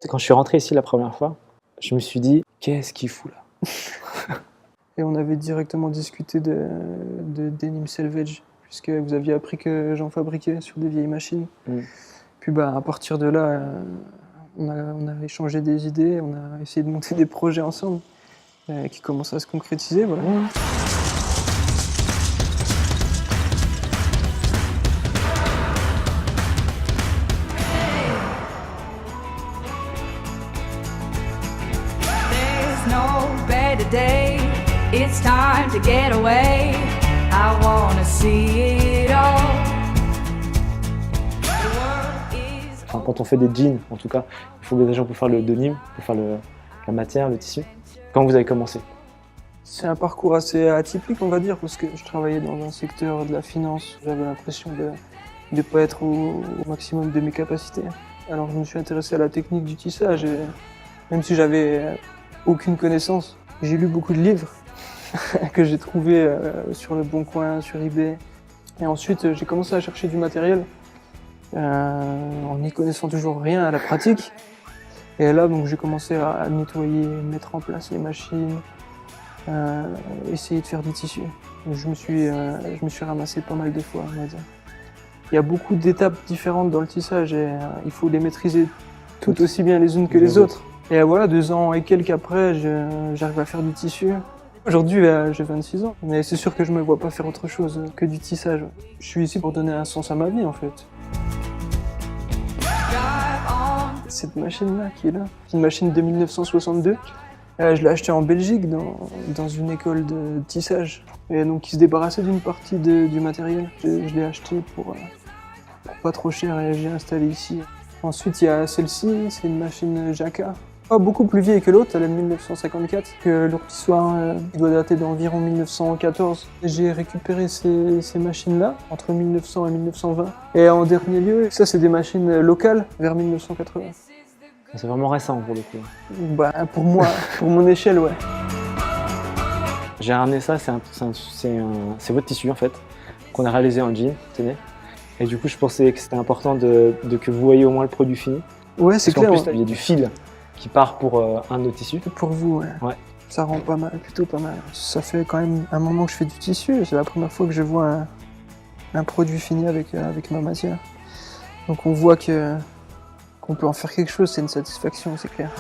Quand je suis rentré ici la première fois, je me suis dit: «Qu'est-ce qu'il fout là?» Et on avait directement discuté de denim selvage, puisque vous aviez appris que j'en fabriquais sur des vieilles machines. Puis à partir de là, on a échangé des idées, on a essayé de monter des projets ensemble qui commencent à se concrétiser. Voilà. There's no better day. It's time to get away. I wanna see it all. The world is Enfin, quand on fait des jeans, en tout cas, il faut des gens pour faire le denim, pour faire la matière, le tissu. Quand vous avez commencé? C'est un parcours assez atypique, on va dire, parce que je travaillais dans un secteur de la finance. J'avais l'impression de ne pas être au maximum de mes capacités. Alors je me suis intéressé à la technique du tissage, et même si j'avais aucune connaissance, j'ai lu beaucoup de livres que j'ai trouvés sur Le Bon Coin, sur eBay. Et ensuite, j'ai commencé à chercher du matériel en n'y connaissant toujours rien à la pratique. Et là, donc, j'ai commencé à nettoyer, mettre en place les machines, essayer de faire du tissu. Donc, je me suis ramassé pas mal de fois, on va dire. Il y a beaucoup d'étapes différentes dans le tissage et il faut les maîtriser tout aussi bien les unes que les autres. Et voilà, 2 ans et quelques après, j'arrive à faire du tissu. Aujourd'hui, j'ai 26 ans, mais c'est sûr que je me vois pas faire autre chose que du tissage. Je suis ici pour donner un sens à ma vie, en fait. Cette machine-là qui est là, c'est une machine de 1962. Je l'ai achetée en Belgique, dans une école de tissage. Et donc, ils se débarrassaient d'une partie du matériel. Je l'ai acheté pour pas trop cher et j'ai installé ici. Ensuite, il y a celle-ci, c'est une machine Jacquard. Pas beaucoup plus vieille que l'autre, elle est de 1954. Que leur histoire doit dater d'environ 1914. J'ai récupéré ces machines-là entre 1900 et 1920. Et en dernier lieu, ça c'est des machines locales vers 1980. C'est vraiment récent pour le coup. Pour moi, pour mon échelle, ouais. J'ai ramené ça, c'est votre tissu en fait, qu'on a réalisé en jean, tenez. Et du coup, je pensais que c'était important que vous voyez au moins le produit fini. Ouais, c'est clair. En plus, il y a du fil qui part pour un de nos tissus. Pour vous, ouais. Ouais. Ça rend pas mal, plutôt pas mal. Ça fait quand même un moment que je fais du tissu. C'est la première fois que je vois un produit fini avec ma matière. Donc on voit qu'on peut en faire quelque chose, c'est une satisfaction, c'est clair.